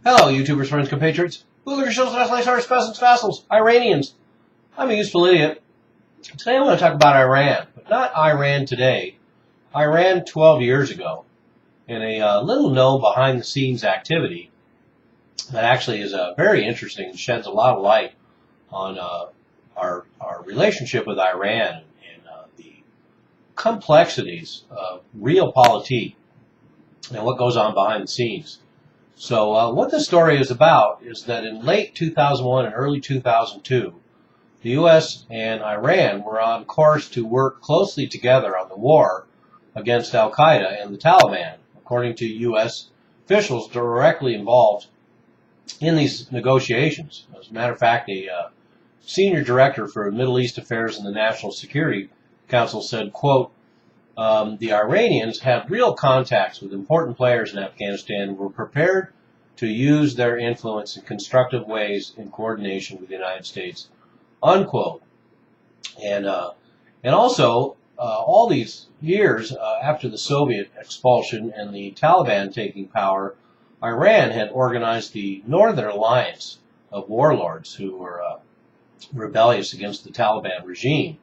Hello, YouTubers, friends, compatriots, bootlickers, shills, nationalists, peasants, vassals, Iranians. I'm a useful idiot. Today I want to talk about Iran, but not Iran today. Iran 12 years ago, in a little known behind-the-scenes activity that actually is very interesting and sheds a lot of light on our relationship with Iran and the complexities of realpolitik and what goes on behind the scenes. So what this story is about is that in late 2001 and early 2002, the U.S. and Iran were on course to work closely together on the war against Al Qaeda and the Taliban, according to U.S. officials directly involved in these negotiations. As a matter of fact, a senior director for Middle East Affairs in the National Security Council said, quote, the Iranians had real contacts with important players in Afghanistan and were prepared to use their influence in constructive ways in coordination with the United States, unquote. And also, all these years after the Soviet expulsion and the Taliban taking power, Iran had organized the Northern Alliance of warlords who were rebellious against the Taliban regime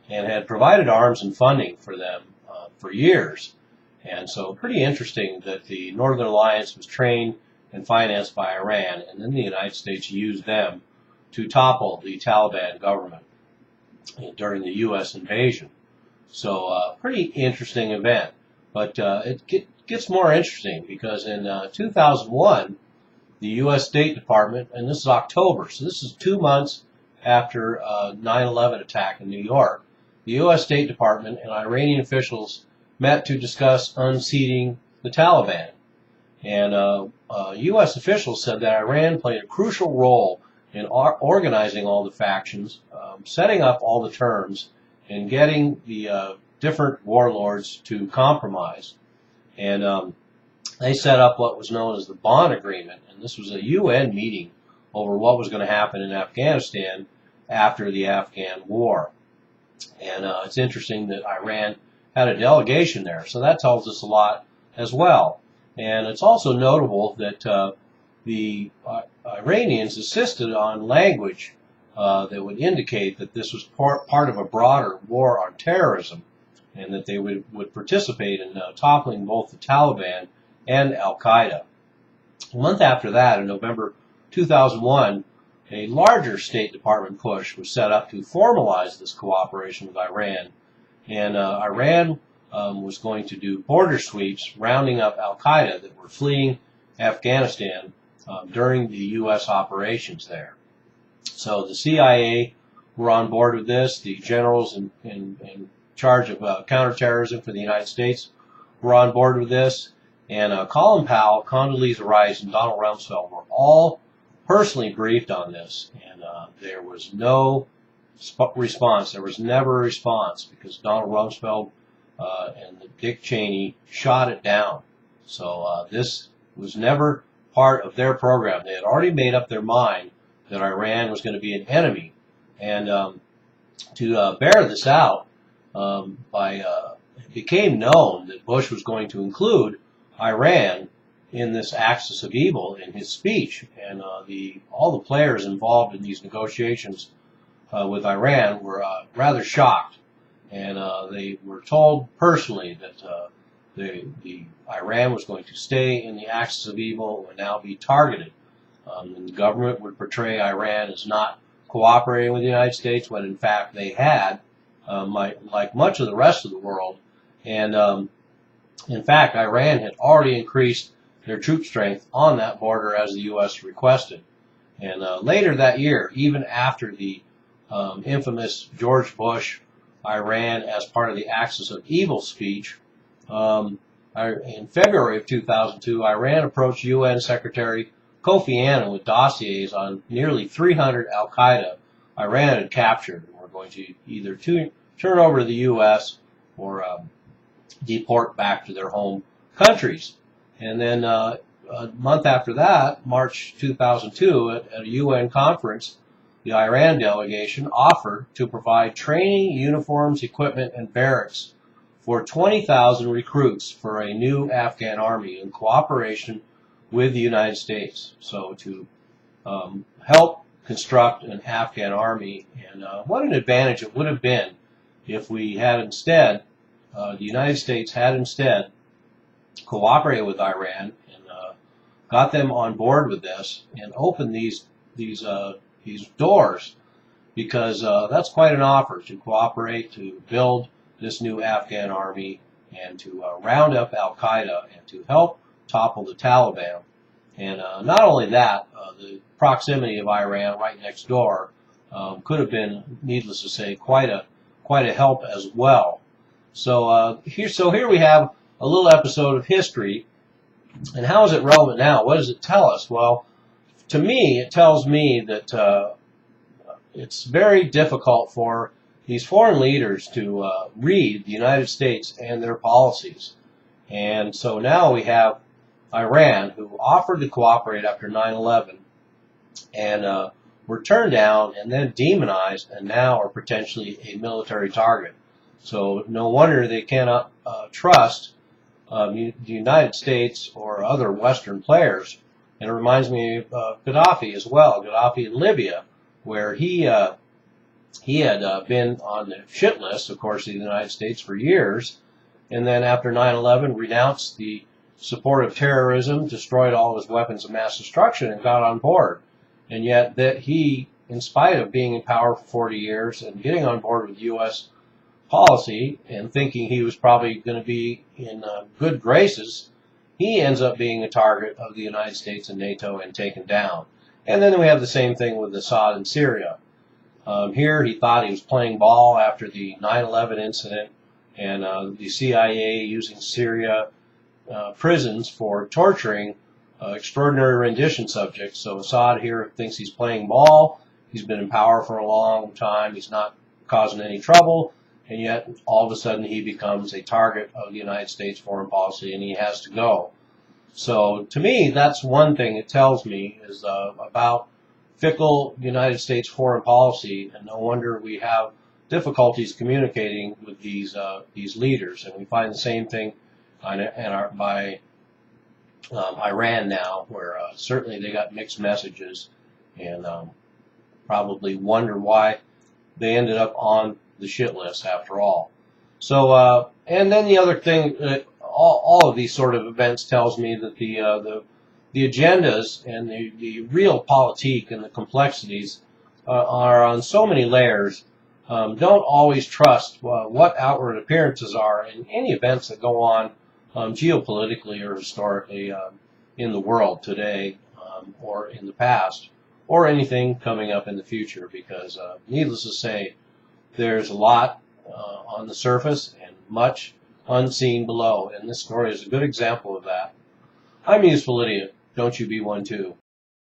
and had provided arms and funding for them for years. And so pretty interesting that the Northern Alliance was trained and financed by Iran, and then the United States used them to topple the Taliban government during the U.S. invasion. So pretty interesting event. But it gets more interesting because in 2001, the U.S. State Department, and this is October, so this is 2 months after 9/11 attack in New York, the U.S. State Department and Iranian officials met to discuss unseating the Taliban. And U.S. officials said that Iran played a crucial role in organizing all the factions, setting up all the terms, and getting the different warlords to compromise. And they set up what was known as the Bonn Agreement, and this was a UN meeting over what was going to happen in Afghanistan after the Afghan war. And it's interesting that Iran had a delegation there, so that tells us a lot as well. And it's also notable that the Iranians insisted on language that would indicate that this was part of a broader war on terrorism, and that they would participate in toppling both the Taliban and Al Qaeda. A month after that, in November 2001, a larger State Department push was set up to formalize this cooperation with Iran. And Iran was going to do border sweeps, rounding up Al Qaeda that were fleeing Afghanistan during the U.S. operations there. So the CIA were on board with this. The generals in charge of counterterrorism for the United States were on board with this. And Colin Powell, Condoleezza Rice, and Donald Rumsfeld were all personally briefed on this. And there was no response. There was never a response because Donald Rumsfeld and Dick Cheney shot it down. So this was never part of their program. They had already made up their mind that Iran was going to be an enemy. And to bear this out, it became known that Bush was going to include Iran in this axis of evil in his speech. And all the players involved in these negotiations with Iran were rather shocked, and they were told personally that the Iran was going to stay in the axis of evil and now be targeted. And the government would portray Iran as not cooperating with the United States when in fact they had, like much of the rest of the world. And in fact, Iran had already increased their troop strength on that border as the U.S. requested. And later that year, even after the infamous George Bush Iran as part of the axis of evil speech, in February of 2002, Iran approached UN Secretary Kofi Annan with dossiers on nearly 300 Al Qaeda Iran had captured and were going to either turn over to the U.S. or deport back to their home countries. And then a month after that, March 2002, at a UN conference, the Iran delegation offered to provide training, uniforms, equipment, and barracks for 20,000 recruits for a new Afghan army in cooperation with the United States. So to help construct an Afghan army, and what an advantage it would have been if we had instead, the United States had instead cooperated with Iran and got them on board with this and opened these doors, because that's quite an offer to cooperate to build this new Afghan army and to round up Al Qaeda and to help topple the Taliban. And not only that, the proximity of Iran right next door could have been, needless to say, quite a help as well. So here we have a little episode of history. And how is it relevant now? What does it tell us? Well, to me, it tells me that it's very difficult for these foreign leaders to read the United States and their policies. And so now we have Iran, who offered to cooperate after 9/11 and were turned down and then demonized, and now are potentially a military target. So no wonder they cannot trust the United States or other Western players. And it reminds me of Gaddafi as well. Gaddafi in Libya, where he had been on the shit list, of course, of the United States for years, and then after 9/11 renounced the support of terrorism, destroyed all his weapons of mass destruction, and got on board. And yet that he, in spite of being in power for 40 years and getting on board with U.S. policy and thinking he was probably going to be in good graces, he ends up being a target of the United States and NATO and taken down. And then we have the same thing with Assad in Syria. Here he thought he was playing ball after the 9/11 incident and the CIA using Syria prisons for torturing extraordinary rendition subjects. So Assad here thinks he's playing ball. He's been in power for a long time. He's not causing any trouble. And yet, all of a sudden, he becomes a target of the United States foreign policy, and he has to go. So, to me, that's one thing it tells me is about fickle United States foreign policy, and no wonder we have difficulties communicating with these leaders. And we find the same thing by Iran now, where certainly they got mixed messages, and probably wonder why they ended up on the shit list after all. So, and then the other thing, all of these sort of events tells me that the agendas and the real politique and the complexities are on so many layers. Don't always trust what outward appearances are in any events that go on geopolitically or historically in the world today or in the past, or anything coming up in the future, because needless to say, there's a lot on the surface and much unseen below, and this story is a good example of that. I'm a useful idiot. Don't you be one too.